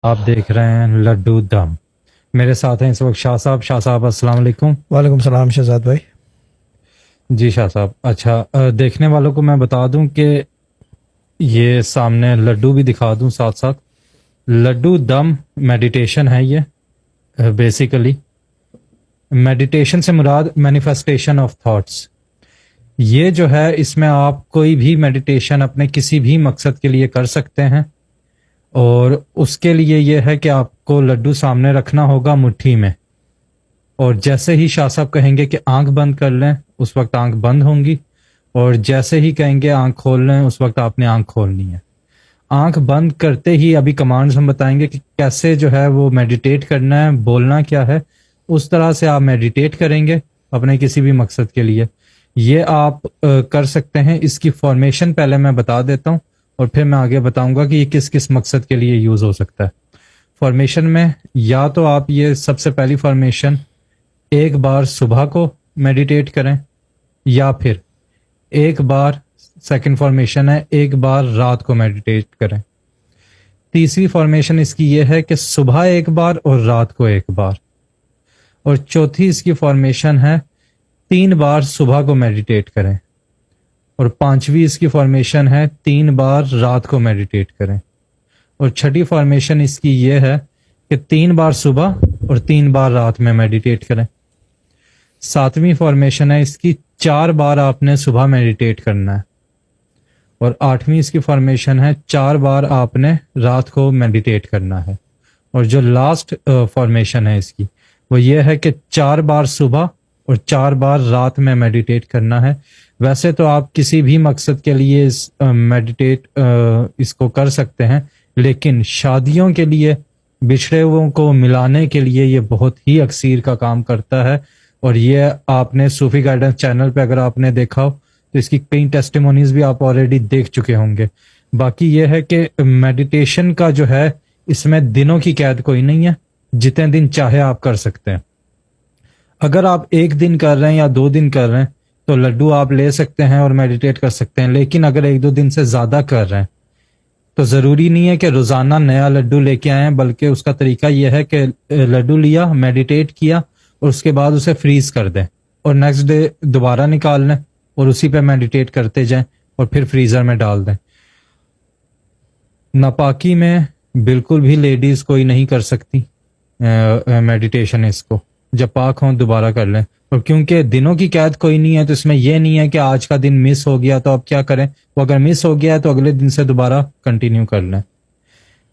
आप देख रहे हैं लड्डू दम। मेरे साथ हैं इस वक्त शाह साहब। शाह साहब अस्सलाम वालेकुम। वालेकुम सलाम शहजाद भाई। जी शाह साहब, अच्छा देखने वालों को मैं बता दूं कि ये सामने लड्डू भी दिखा दूं साथ साथ। लड्डू दम मेडिटेशन है ये। बेसिकली मेडिटेशन से मुराद मैनिफेस्टेशन ऑफ थॉट्स। ये जो है इसमें आप कोई भी मेडिटेशन अपने किसी भी मकसद के लिए कर सकते हैं, और उसके लिए यह है कि आपको लड्डू सामने रखना होगा मुट्ठी में, और जैसे ही शाह साहब कहेंगे कि आंख बंद कर लें उस वक्त आंख बंद होंगी, और जैसे ही कहेंगे आंख खोल लें उस वक्त आपने आंख खोलनी है। आंख बंद करते ही अभी कमांड्स हम बताएंगे कि कैसे जो है वो मेडिटेट करना है, बोलना क्या है, उस तरह से आप मेडिटेट करेंगे अपने किसी भी मकसद के लिए। ये आप कर सकते हैं। इसकी फॉर्मेशन पहले मैं बता देता हूँ और फिर मैं आगे बताऊंगा कि ये किस किस मकसद के लिए यूज हो सकता है। फॉर्मेशन में या तो आप ये सबसे पहली फॉर्मेशन एक बार सुबह को मेडिटेट करें, या फिर एक बार सेकंड फॉर्मेशन है एक बार रात को मेडिटेट करें। तीसरी फॉर्मेशन इसकी ये है कि सुबह एक बार और रात को एक बार। और चौथी इसकी फॉर्मेशन है 3 बार सुबह को मेडिटेट करें। और पांचवी इसकी फॉर्मेशन है 3 बार रात को मेडिटेट करें। और छठी फॉर्मेशन इसकी ये है कि 3 बार सुबह और 3 बार रात में मेडिटेट करें। सातवीं फॉर्मेशन है इसकी 4 बार आपने सुबह मेडिटेट करना है। और आठवीं इसकी फॉर्मेशन है 4 बार आपने रात को मेडिटेट करना है। और जो लास्ट फॉर्मेशन है इसकी वो ये है कि 4 बार सुबह और 4 बार रात में मेडिटेट करना है। वैसे तो आप किसी भी मकसद के लिए इस मेडिटेट इसको कर सकते हैं, लेकिन शादियों के लिए, बिछड़े हुओं को मिलाने के लिए ये बहुत ही अक्सीर का काम करता है। और ये आपने सूफी गाइडेंस चैनल पे अगर आपने देखा हो तो इसकी कई टेस्टिमोनीज भी आप ऑलरेडी देख चुके होंगे। बाकी ये है कि मेडिटेशन का जो है इसमें दिनों की कैद कोई नहीं है, जितने दिन चाहे आप कर सकते हैं। अगर आप 1 दिन कर रहे हैं या 2 दिन कर रहे हैं तो लड्डू आप ले सकते हैं और मेडिटेट कर सकते हैं। लेकिन अगर 1-2 दिन से ज्यादा कर रहे हैं तो जरूरी नहीं है कि रोजाना नया लड्डू लेके आए, बल्कि उसका तरीका यह है कि लड्डू लिया, मेडिटेट किया और उसके बाद उसे फ्रीज कर दें और नेक्स्ट डे दोबारा निकाल लें और उसी पे मेडिटेट करते जाएं और फिर फ्रीजर में डाल दें। नापाकी में बिल्कुल भी लेडीज कोई नहीं कर सकती मेडिटेशन। इसको जब पाक हों दोबारा कर लें। और क्योंकि दिनों की कैद कोई नहीं है तो इसमें यह नहीं है कि आज का दिन मिस हो गया तो अब क्या करें, वो अगर मिस हो गया है तो अगले दिन से दोबारा कंटिन्यू कर लें।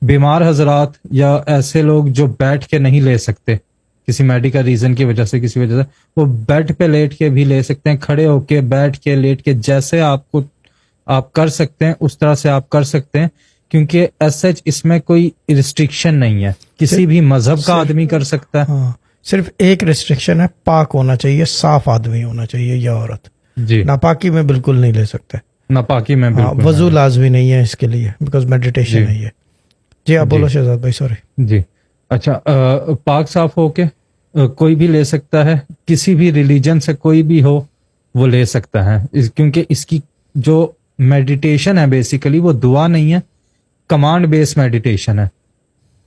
बीमार हजरात या ऐसे लोग जो बैठ के नहीं ले सकते किसी मेडिकल रीजन की वजह से, किसी वजह से, वो बेड पे लेट के भी ले सकते हैं, खड़े होके, बैठ के, लेट के, जैसे आपको आप कर सकते हैं उस तरह से आप कर सकते हैं। क्योंकि एसएच इसमें कोई रिस्ट्रिक्शन नहीं है, किसी भी मजहब का आदमी कर सकता है। हाँ, सिर्फ एक रिस्ट्रिक्शन है, पाक होना चाहिए, साफ आदमी होना चाहिए या औरत। जी, नापाकी में बिल्कुल नहीं ले सकते। नापाकी में हाँ, बिल्कुल वजू लाजमी नहीं है इसके लिए, बिकॉज मेडिटेशन है ये। जी आप बोलो शहजाद भाई, सॉरी। जी। अच्छा, पाक साफ होके कोई भी ले सकता है, किसी भी रिलीजन से कोई भी हो वो ले सकता है। क्योंकि इसकी जो मेडिटेशन है बेसिकली वो दुआ नहीं है, कमांड बेस्ड मेडिटेशन है।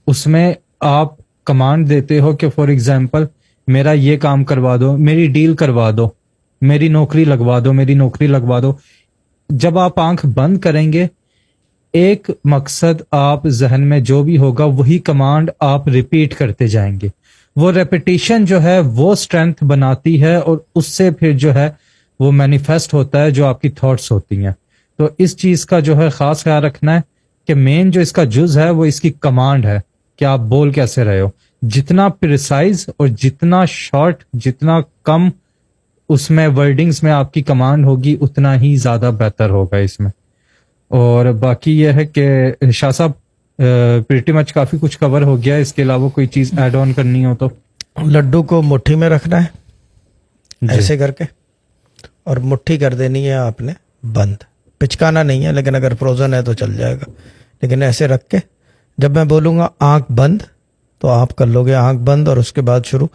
उसमें आप कमांड देते हो कि फॉर एग्जाम्पल मेरा ये काम करवा दो, मेरी डील करवा दो, मेरी नौकरी लगवा दो, मेरी नौकरी लगवा दो। जब आप आंख बंद करेंगे एक मकसद आप जहन में जो भी होगा वही कमांड आप रिपीट करते जाएंगे। वो रेपिटेशन जो है वो स्ट्रेंथ बनाती है और उससे फिर जो है वो मैनिफेस्ट होता है जो आपकी थॉट्स होती हैं। तो इस चीज का जो है खास ख्याल रखना है कि मेन जो इसका जुज है वो इसकी कमांड है कि आप बोल कैसे रहे हो। जितना प्रिसाइज और जितना शॉर्ट, जितना कम उसमें वर्डिंग्स में आपकी कमांड होगी उतना ही ज्यादा बेहतर होगा इसमें। और बाकी यह है कि शाह साहब प्रीटी मच काफी कुछ कवर हो गया। इसके अलावा कोई चीज ऐड ऑन करनी हो तो? लड्डू को मुट्ठी में रखना है ऐसे करके, और मुट्ठी कर देनी है आपने बंद। पिचकाना नहीं है, लेकिन अगर फ्रोजन है तो चल जाएगा। लेकिन ऐसे रख के जब मैं बोलूँगा आंख बंद तो आप कर लोगे आंख बंद, और उसके बाद शुरू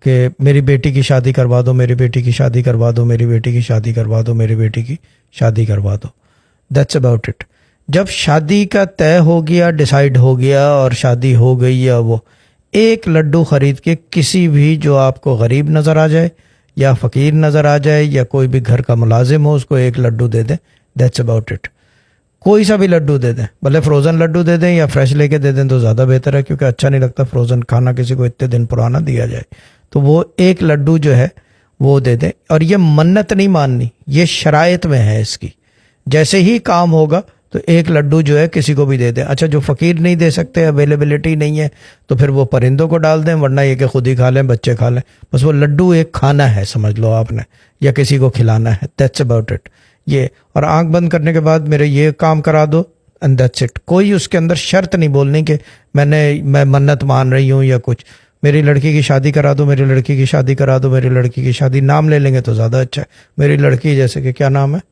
कि मेरी बेटी की शादी करवा दो, मेरी बेटी की शादी करवा दो, मेरी बेटी की शादी करवा दो, मेरी बेटी की शादी करवा दो। That's about it. जब शादी का तय हो गया, डिसाइड हो गया और शादी हो गई, या वो एक लड्डू खरीद के किसी भी जो आपको गरीब नज़र आ जाए या फ़कीर नज़र आ जाए या कोई भी घर का मुलाजिम हो, उसको एक लड्डू दे दें, दैट्स अबाउट इट। कोई सा भी लड्डू दे दें, भले फ्रोज़न लड्डू दे दें या फ्रेश लेके दे दें तो ज़्यादा बेहतर है, क्योंकि अच्छा नहीं लगता फ्रोज़न खाना किसी को इतने दिन पुराना दिया जाए। तो वो एक लड्डू जो है वो दे दें। और ये मन्नत नहीं माननी, ये शराइत में है इसकी। जैसे ही काम होगा तो एक लड्डू जो है किसी को भी दे दें। अच्छा, जो फ़कीर नहीं दे सकते, अवेलेबिलिटी नहीं है, तो फिर वो परिंदों को डाल दें, वरना ये कि खुद ही खा लें, बच्चे खा लें। बस वो लड्डू एक खाना है, समझ लो आपने, या किसी को खिलाना है, दैट्स अबाउट इट। ये, और आंख बंद करने के बाद मेरे ये काम करा दो एंड दैट्स इट। कोई उसके अंदर शर्त नहीं बोलनी कि मैं मन्नत मान रही हूँ या कुछ। मेरी लड़की की शादी करा दो, मेरी लड़की की शादी करा दो, मेरी लड़की की शादी, नाम ले लेंगे तो ज़्यादा अच्छा है। मेरी लड़की, जैसे कि क्या नाम है,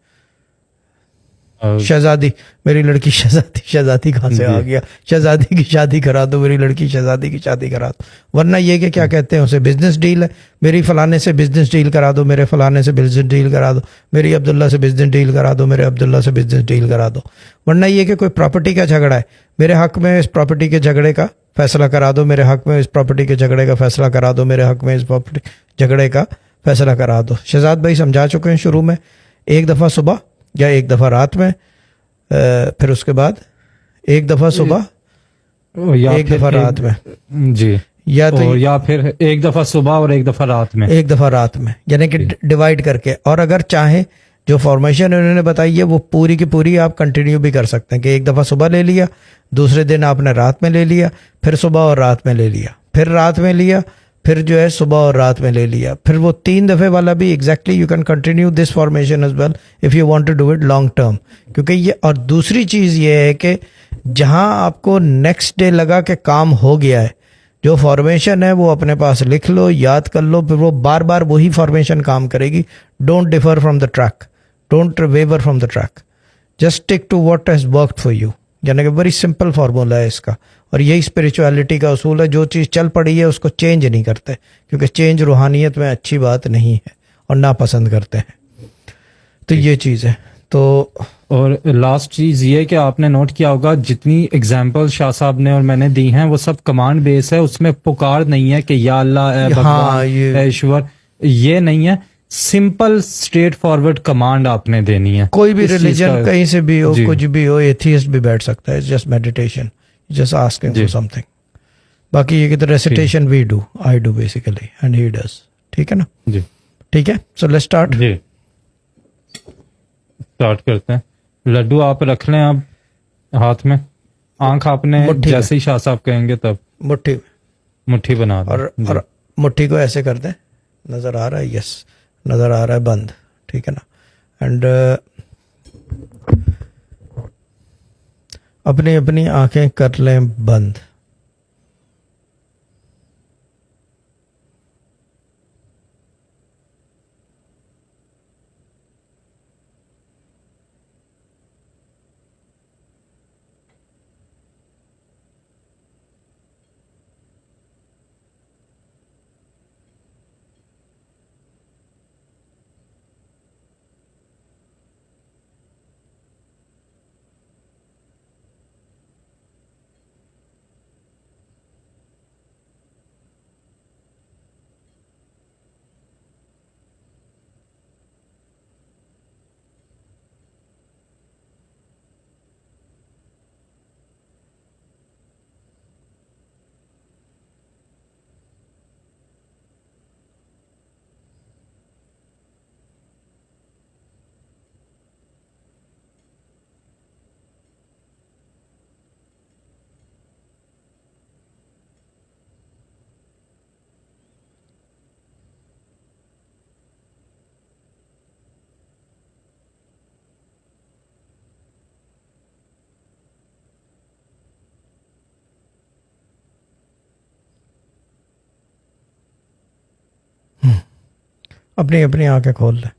शहजादी, मेरी लड़की शहजादी। शहजादी कहाँ से आ गया? शहजादी की शादी करा दो, मेरी लड़की शहजादी की शादी करा दो। वरना ये कि क्या कहते हैं उसे, बिजनेस डील है, मेरी फलाने से बिजनेस डील करा दो, मेरे फलाने से बिजनेस डील करा दो, मेरी अब्दुल्ला से बिजनेस डील करा दो, मेरे अब्दुल्ला से बिजनेस डील करा दो। वरना ये कि कोई प्रॉपर्टी का झगड़ा है, मेरे हक में इस प्रॉपर्टी के झगड़े का फैसला करा दो, मेरे हक में इस प्रॉपर्टी के झगड़े का फैसला करा दो, मेरे हक में इस प्रॉपर्टी झगड़े का फैसला करा दो। शहजाद भाई समझा चुके हैं शुरू में, एक दफ़ा सुबह या एक दफ़ा रात में, फिर उसके बाद एक दफ़ा सुबह, एक दफ़ा रात में जी, या तो या फिर एक दफ़ा सुबह और एक दफ़ा रात में, एक दफ़ा रात में, यानी कि डिवाइड करके। और अगर चाहें जो फॉर्मेशन उन्होंने बताई है वो पूरी की पूरी आप कंटिन्यू भी कर सकते हैं कि एक दफ़ा सुबह ले लिया, दूसरे दिन आपने रात में ले लिया, फिर सुबह और रात में ले लिया, फिर रात में लिया, फिर जो है सुबह और रात में ले लिया, फिर वो 3 दफ़े वाला भी exactly you can continue this formation as well if you want to do it long term. क्योंकि ये, और दूसरी चीज़ ये है कि जहां आपको नेक्स्ट डे लगा कि काम हो गया है, जो फॉर्मेशन है वो अपने पास लिख लो, याद कर लो, फिर वो बार बार वही फॉर्मेशन काम करेगी। Don't differ from the track, don't waver from the track, just stick to what has worked for you. यानी कि बड़ी सिंपल फार्मूला है इसका, और यही स्पिरिचुअलिटी का उसूल है। जो चीज़ चल पड़ी है उसको चेंज नहीं करते, क्योंकि चेंज रूहानियत में अच्छी बात नहीं है और नापसंद करते हैं। तो ये चीज़ है। तो और लास्ट चीज ये कि आपने नोट किया होगा जितनी एग्जांपल शाह साहब ने और मैंने दी हैं वो सब कमांड बेस है, उसमें पुकार नहीं है कि या अल्लाह, ए भगवान, ए ईश्वर, ये नहीं है। सिंपल स्ट्रेट फॉरवर्ड कमांड आपने देनी है। कोई भी रिलीजन कहीं से भी हो, कुछ भी हो, एथियस्ट भी बैठ सकता है, just meditation, just asking for something. बाकी ये कि recitation we do, I do basically and he does. ठीक है ना जी, ठीक है। So let's start. जी, स्टार्ट करते हैं। लड्डू आप रख लें अब हाथ में, आंख आपने जैसे ही शाह साहब कहेंगे तब मुट्ठी में, मुट्ठी बना दें। और मुट्ठी को ऐसे कर दें, नज़र आ रहा है, यस नज़र आ रहा है, बंद, ठीक है ना। एंड अपनी अपनी आंखें कर लें बंद। अपनी अपनी आंखें खोल लें।